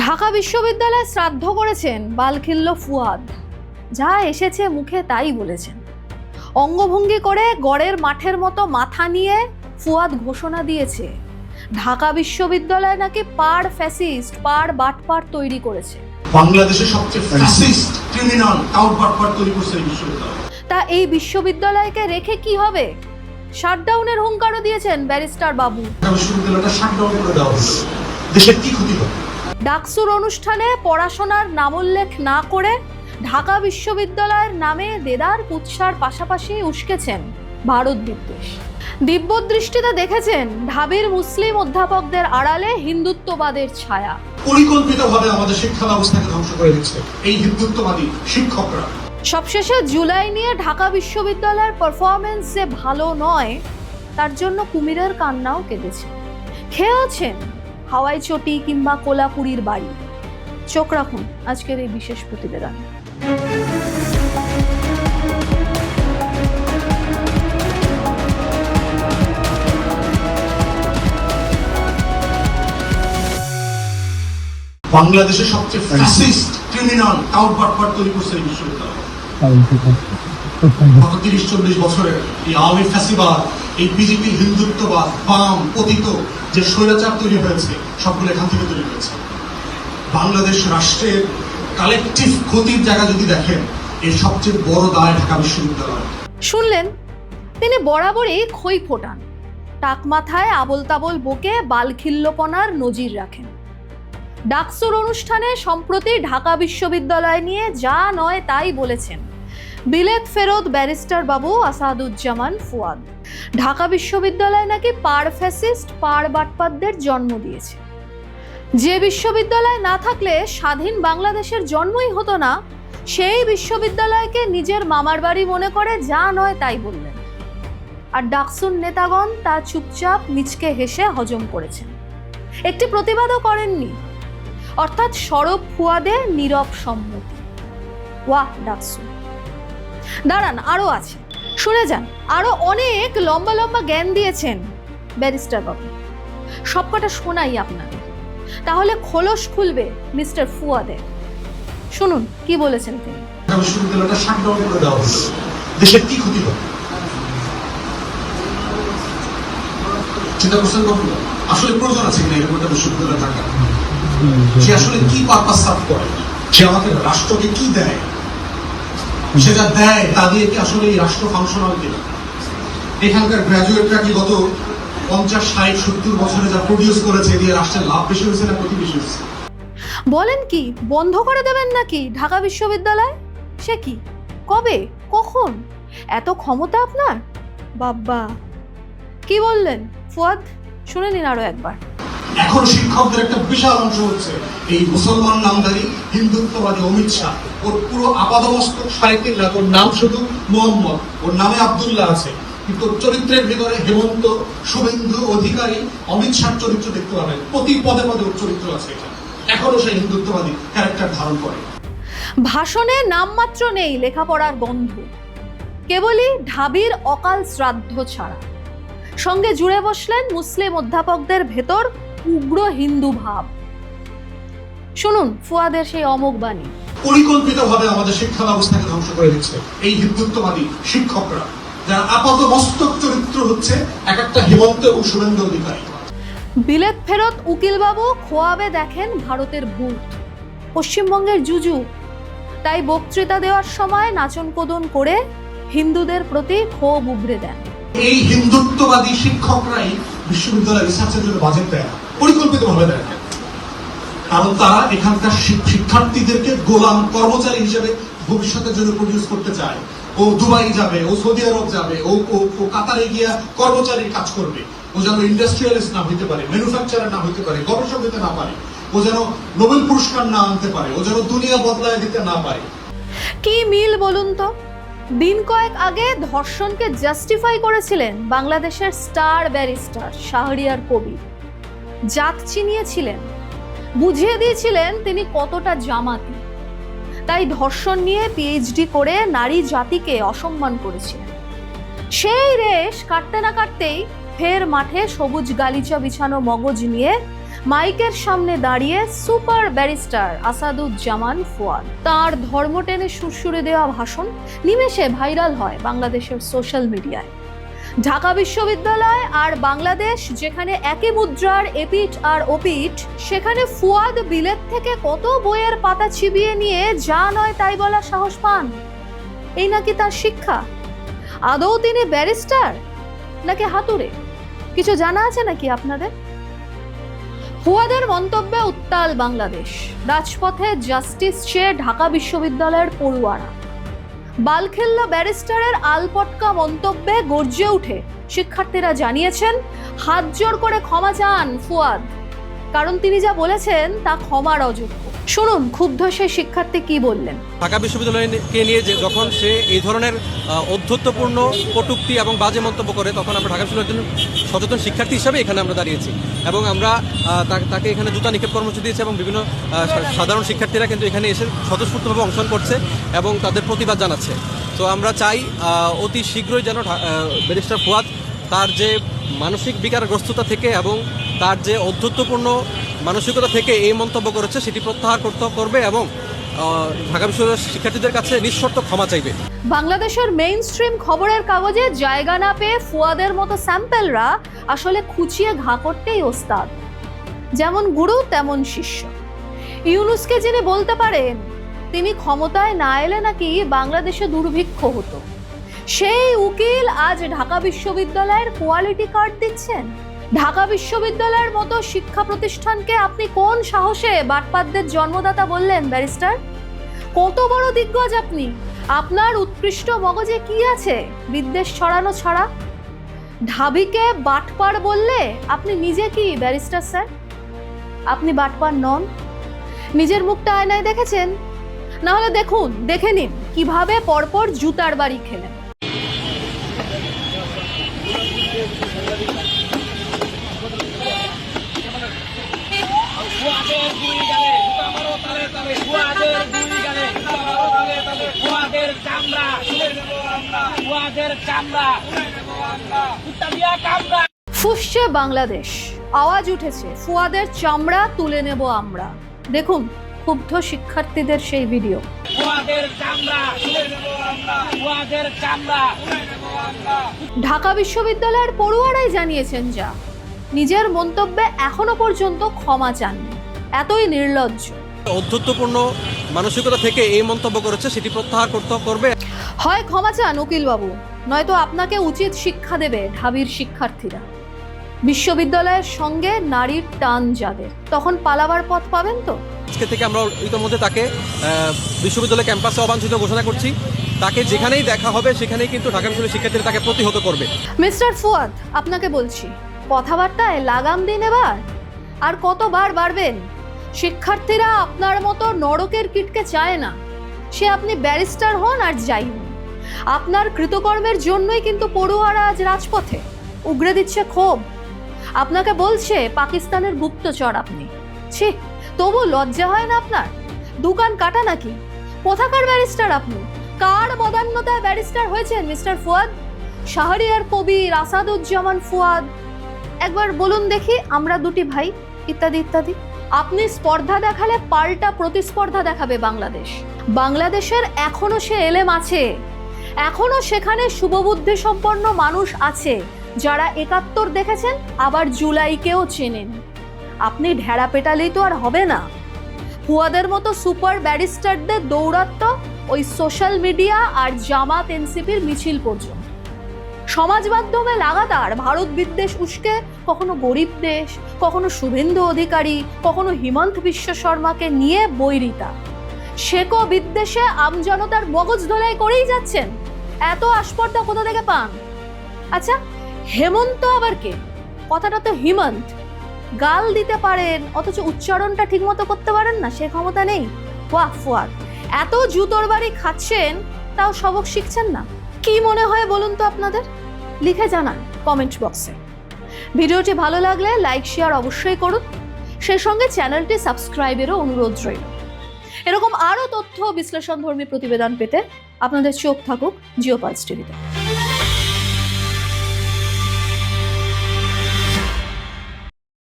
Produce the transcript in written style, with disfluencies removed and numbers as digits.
ঢাকা বিশ্ববিদ্যালয়ে শ্রাদ্ধ করেছেন বালখিল্য ফুয়াদ। যা এসেছে মুখে তাই বলেছেন। অঙ্গভঙ্গি করে গড়ের মাঠের মতো মাথা নিয়ে ফুয়াদ ঘোষণা দিয়েছে ঢাকা বিশ্ববিদ্যালয় নাকি পাড় ফ্যাসিস্ট, পাড় বাটপার তৈরি করেছে। বাংলাদেশের সবচেয়ে ফ্যাসিস্ট ক্রিমিনাল টাউট বাটপার তৈরি করছে এই বিশ্ববিদ্যালয়। তা এই বিশ্ববিদ্যালয়কে রেখে কি হবে? শাটডাউনের হুঙ্কারও দিয়েছেন ব্যারিস্টার বাবু। বিশ্ববিদ্যালয়টা শাটডাউন করে দেওয়া হলো। দেশের কি ক্ষতি হবে? ডাকসুর অনুষ্ঠানে পড়াশোনার নামোল্লেখ না করে ঢাকা বিশ্ববিদ্যালয়ের নামে দেদার কুৎসার পাশাপাশি উস্কেছেন ভারত বিদ্বেষ। দিব্যদৃষ্টিতে দেখেছেন ঢাবির মুসলিম অধ্যাপকদের আড়ালে হিন্দুত্ববাদের ছায়া। পরিকল্পিতভাবে আমাদের শিক্ষা ব্যবস্থাকে ধ্বংস করে দিচ্ছে এই হিন্দুত্ববাদী শিক্ষকরা। সবশেষে জুলাই নিয়ে ঢাকা বিশ্ববিদ্যালয়ের পারফরমেন্স যে ভালো নয় তার জন্য কুমিরের কান্নাও কেঁদেছে। খেয়েছেন হাওয়াই চটি কিংবা কোলাপুরীর বাড়ি। চোখ রাখুন আজকের এই বিশেষ প্রতিবেদন। বাংলাদেশের সবচেয়ে ফ্যাসিস্ট ক্রিমিনাল টাউট বাটপার তৈরি করছে এই বিশ্ববিদ্যালয়। গত ৩০-৪০ বছরের এই আওয়ামী ফ্যাসিবাদ, এই বিজেপি হিন্দুত্ববাদ, বাম পতিত যে স্বৈরাচার তৈরি হয়েছে সবগুলো এখান থেকে তৈরি হয়েছে। বাংলাদেশ রাষ্ট্রের কালেকটিভ ক্ষতির জায়গা যদি দেখেন, এর সবচেয়ে বড় দায় ঢাকা বিশ্ববিদ্যালয়। শুনলেন, তিনি বরাবরই খই ফোটান, টাক মাথায় আবল তাবল বকে বালখিল্যপনার নজির রাখেন। ডাকসুর অনুষ্ঠানে সম্প্রতি ঢাকা বিশ্ববিদ্যালয় নিয়ে যা নয় তাই বলেছেন বিলেত ফেরত ব্যারিস্টার বাবু আসাদুজ্জামান ফুয়াদ। ঢাকা বিশ্ববিদ্যালয় নাকি পাড় ফ্যাসিস্ট, পাড় বাটপাতদের জন্ম দিয়েছে। যে বিশ্ববিদ্যালয় না থাকলে স্বাধীন বাংলাদেশের জন্মই হতো না, সেই বিশ্ববিদ্যালয়কে নিজের মামার বাড়ি মনে করে যা নয় তাই বললেন। আর ডাকসুর নেতাগণ তা চুপচাপ নিচকে হেসে হজম করেছেন, একটি প্রতিবাদও করেননি। অর্থাৎ সরব ফুয়াদের নীরব সম্মতি। ওয়াহ ডাকসু। দাঁড়ান, আরো আছে, শুনে যান। আরো অনেক লম্বা লম্বা জ্ঞান দিয়েছেন ব্যারিস্টার বাবু, সবকটা শোনাই আপনাকে, তাহলে খোলস খুলবে মিস্টার ফুয়াদের। শুনুন কি বলেছেন তিনি। বিশ্ববিদ্যালয়টা শাটডাউন করে দেওয়া হলো। দেশের কি ক্ষতি হবে? চিন্তা করছেন কখনো? আসলে প্রয়োজন আছে কিনা এরকম একটা বিশ্ববিদ্যালয় থাকা? সে আসলে কি পারপাস সার্ভ করে? সে আমাকে রাষ্ট্রকে কি দেয়? সে যা দেয় তা দিয়ে কি আসলে এই রাষ্ট্র ফাংশনাল কিনা? এখানকার গ্রাজুয়েটরা কি গত 50, 60, 70 বছরে যা প্রডিউস করেছে দিয়ে রাষ্ট্রের লাভ বেশি হয়েছে না ক্ষতি বেশি হয়েছে? বলেন কি বন্ধ করে দেবেন নাকি ঢাকা বিশ্ববিদ্যালয়? সে কি, কবে, কখন? এত ক্ষমতা আপনার? বাবা, কি বললেন ফুয়াদ? শুনে নিন আরো একবার। এখন শিক্ষকদের একটা বিশাল অংশ হচ্ছে এই মুসলমান নামধারী হিন্দুত্ববাদী অমিত শাহ। ওর পুরো আপাদমস্তক সাহিত্যের না, ওর নাম শুধু মোহাম্মদ, ওর নামে আব্দুল্লাহ আছে, কিন্তু চরিত্রের ভিতরে হেমন্ত, শুভেন্দু অধিকারী, অমিত শাহ চরিত্র দেখতে পাবেন। প্রতি পদে পদে ওর চরিত্র আছে। এটা এখনো সেই হিন্দুত্ববাদী ক্যারেক্টার ধারণ করে। ভাষণে নামমাত্র নেই লেখাপড়ার গন্ধ, কেবলই ঢাবির অকাল শ্রাদ্ধ ছাড়া। সঙ্গে জুড়ে বসলেন মুসলিম অধ্যাপকদের ভেতর উগ্র হিন্দু ভাব। শুনুন ফুয়াদের সেই অমোঘ বাণী। পরিকল্পিতভাবে আমাদের শিক্ষা ব্যবস্থাকে ধ্বংস করে দিচ্ছে এই হিন্দুত্ববাদী শিক্ষকরা, যারা আপাত মস্তক চরিত্র হচ্ছে এক একটা হেমন্ত ও শুভেন্দু অধিকারী। বিলেত ফেরত উকিল বাবু খোয়াবে দেখেন ভারতের ভূত, পশ্চিমবঙ্গের জুজু। তাই বক্তৃতা দেওয়ার সময় নাচন কোদন করে হিন্দুদের প্রতি ক্ষোভ উগরে দেন। এই হিন্দুত্ববাদী শিক্ষকরাই বিশ্ববিদ্যালয় রিসার্চের জন্য বাজেট দেয় না, পরিকল্পিতভাবে দেয় না। কারণ তারা এখানকার শিক্ষার্থীদেরকে গোলাম কর্মচারী হিসেবে ভবিষ্যতের জন্য প্রডিউস করতে চায়। ও দুবাই যাবে, ও সৌদি আরব যাবে, ও কাতারে গিয়া কর্মচারীর কাজ করবে। ও যেন ইন্ডাস্ট্রিয়ালিস্ট না হইতে পারে, ম্যানুফ্যাকচারার না হইতে পারে, গবেষক হইতে না পারে, ও যেন নোবেল পুরস্কার না আনতে পারে, ও যেন দুনিয়া বদলায় দিতে না পারে। কি মিল বলুন তো? দিন কয়েক আগে ধর্ষণকে জাস্টিফাই করেছিলেন বাংলাদেশের স্টার ব্যারিস্টার শাহরিয়ার কবির। জাত চিনিয়েছিলেন, বুঝিয়ে দিয়েছিলেন তিনি কতটা জামাতি। তাই ধর্ষণ নিয়ে পিএইচডি করে নারী জাতিকে অসম্মান করেছিলেন। সেই রেশ কাটতে না কাটতেই ফের মাঠে সবুজ গালিচা বিছানো মগজ নিয়ে মাইকের সামনে দাঁড়িয়ে সুপার ব্যারিস্টার আসাদুজ্জামান ফুয়াদ তার ধর্ম টেনে সুরসুরে দেওয়া ভাষণ নিমেষে ভাইরাল হয় বাংলাদেশের সোশ্যাল মিডিয়ায়। ঢাকা বিশ্ববিদ্যালয় আর বাংলাদেশ যেখানে একই মুদ্রার এপিঠ আর ওপিঠ, সেখানে ফুয়াদ বিলেত থেকে কত বইয়ের পাতা চিবিয়ে নিয়ে যা নয় তাই বলা সাহস পান। এই নাকি তার শিক্ষা? আদৌ তিনি ব্যারিস্টার নাকি হাতুড়ে? কিছু জানা আছে নাকি আপনাদের? ফুয়াদের মন্তব্যে উত্তাল বাংলাদেশ। রাজপথে জাস্টিস চেয়ে ঢাকা বিশ্ববিদ্যালয়ের পড়ুয়ারা। বালখিল্য ব্যারিস্টারের আলপটকা মন্তব্যে গর্জে উঠে শিক্ষার্থীরা জানিয়েছেন হাত জোড় করে ক্ষমা চান ফুয়াদ, কারণ তিনি যা বলেছেন তা ক্ষমার অযোগ্য। শুনুন ক্ষুব্ধ সেই শিক্ষার্থী কি বললেন। ঢাকা বিশ্ববিদ্যালয়কে নিয়ে যখন সে এই ধরনের অধ্যত্বপূর্ণ কটূক্তি এবং বাজে মন্তব্য করে, তখন আমরা ঢাকা বিশ্ববিদ্যালয়ের সচেতন শিক্ষার্থী হিসাবে এখানে আমরা দাঁড়িয়েছি এবং আমরা তাকে এখানে জুতা নিক্ষেপ কর্মসূচি দিয়েছি এবং বিভিন্ন সাধারণ শিক্ষার্থীরা কিন্তু এখানে এসে স্বতঃস্ফূর্তভাবে অংশগ্রহণ করছে এবং তাদের প্রতিবাদ জানাচ্ছে। তো আমরা চাই অতি শীঘ্রই যেন ব্যারিস্টার ফুয়াদ তার যে মানসিক বিকারগ্রস্ততা থেকে এবং তার যে অধ্যত্বপূর্ণ মানসিকতা থেকে এই মন্তব্য করেছে সেটি প্রত্যাহার করবে এবং ঢাকা বিশ্ববিদ্যালয়ের শিক্ষার্থীদের কাছে নিঃশর্ত ক্ষমা চাইবে। বাংলাদেশের মেইন স্ট্রিম খবরের কাগজে জায়গা না পেয়ে ফুয়াদের মতো স্যাম্পেলরা আসলে খুঁচিয়ে ঘা করতেই ওস্তাদ। যেমন গুরু তেমন শিষ্য। ইউনুসকে যিনি বলতে পারেন তিনি ক্ষমতায় না এলে নাকি বাংলাদেশে দুর্ভিক্ষ হতো, সেই উকিল আজ ঢাকা বিশ্ববিদ্যালয়ের কোয়ালিটি কার্ড দিচ্ছেন। ঢাকা বিশ্ববিদ্যালয়ের মতো শিক্ষা প্রতিষ্ঠানকে আপনি কোন সাহসে বাটপাতদের জন্মদাতা বললেন ব্যারিস্টার? কত বড় দিগ্গজ আপনি! আপনার উৎকৃষ্ট মগজে কি আছে বিদ্বেষ ছড়ানো ছাড়া? ঢাবিকে বাটপার বললে আপনি নিজে কি ব্যারিস্টার স্যার? আপনি বাটপার নন? নিজের মুখটা আয়নায় দেখেছেন? না হলে দেখে নিন কিভাবে পরপর জুতার বাড়ি খেলেন। ফুঁসছে বাংলাদেশ, আওয়াজ উঠেছে ফুয়াদের চামড়া তুলে নেব আমরা। দেখুন ক্ষুব্ধ শিক্ষার্থীদের সেই ভিডিও। ঢাকা বিশ্ববিদ্যালয়ের পড়ুয়ারাই জানিয়েছেন যা, নিজের মন্তব্যে এখনো পর্যন্ত ক্ষমা চাননি। এতই নির্লজ্জ। অধ্যত্বপূর্ণ মানসিকতা থেকে এই মন্তব্য করেছে সেটি প্রত্যাহার করবে। হয় ক্ষমা চান উকিল বাবু, নয়তো আপনাকে উচিত শিক্ষা দেবে ঢাবির শিক্ষার্থীরা। বিশ্ববিদ্যালয়ের সঙ্গে নারীর টান যাদের, তখন পালাবার পথ পাবেন তো। আজকে থেকে আমরা ইতিমধ্যে তাকে বিশ্ববিদ্যালয় ক্যাম্পাসে অবাঞ্ছিত ঘোষণা করছি। তাকে যেখানেই দেখা হবে সেখানেই কিন্তু ঢাকা বিশ্ববিদ্যালয়ের শিক্ষার্থীরা তাকে প্রতিহত করবে। মিস্টার ফুয়াদ, আপনাকে বলছি কথাবার্তায় লাগাম দিন এবার। আর কতবার বাড়বেন? শিক্ষার্থীরা আপনার মতো নরকের কীটকে চায় না, সে আপনি ব্যারিস্টার হন আর যাই হন। আপনার কৃতকর্মের জন্যই কিন্তু পড়ুয়ারা আজ রাজপথে উগরে দিচ্ছে ক্ষোভ। আপনাকে বলছে পাকিস্তানের গুপ্তচর আপনি। ছি, তবু লজ্জা হয় না আপনার? দোকান কাটা নাকি? কোথাকার ব্যারিস্টার আপনি? কার বদান্যতায় ব্যারিস্টার হয়েছেন মিস্টার ফুয়াদ? শাহরিয়ার কবির, আসাদুজ্জামান ফুয়াদ, একবার বলুন দেখি আমরা দুটি ভাই, ইত্যাদি ইত্যাদি। আপনি স্পর্ধা দেখালে পাল্টা প্রতিস্পর্ধা দেখাবে বাংলাদেশ। বাংলাদেশের এখনো সে এলেম আছে, এখনো সেখানে শুভবুদ্ধি সম্পন্ন মানুষ আছে যারা ৭১ দেখেছেন, আবার জুলাইকেও চেনেন। আপনি ঢেড়া পেটালেই তো আর হবে না। ফুয়াদের মতো সুপার ব্যারিস্টারদের দৌরাত্ম্য ওই সোশ্যাল মিডিয়া আর জামাত এনসিপির মিছিল পর্যন্ত। সমাজ মাধ্যমে লাগাতার ভারত বিদ্বেষ উস্কে কখনো গরিব দেশ, কখনো শুভেন্দু অধিকারী, কখনো হিমন্ত বিশ্ব শর্মাকে নিয়ে বৈরিতা। শেকো বিদ্বেষে আমজনতার মগজ ধোলাই করেই যাচ্ছেন। এত আস্পর্ধা কোথা থেকে পান? আচ্ছা, হেমন্ত আবার কে? কথাটা তো হিমন্ত। গাল দিতে পারেন অথচ উচ্চারণটা ঠিকমতো করতে পারেন না, সে ক্ষমতা নেই। ওয়াহ ফুয়াদ, এত জুতোর বাড়ি খাচ্ছেন তাও সবক শিখছেন না। কি মনে হয় বলুন তো আপনাদের? লিখে জানান কমেন্ট বক্সে। ভিডিওটি ভালো লাগলে লাইক শেয়ার অবশ্যই করুন, সেই সঙ্গে চ্যানেলটি সাবস্ক্রাইবেরও অনুরোধ রইল। এরকম আরও তথ্য বিশ্লেষণধর্মী প্রতিবেদন পেতে আপনাদের চোখ থাকুক জিওপালস টিভিতে।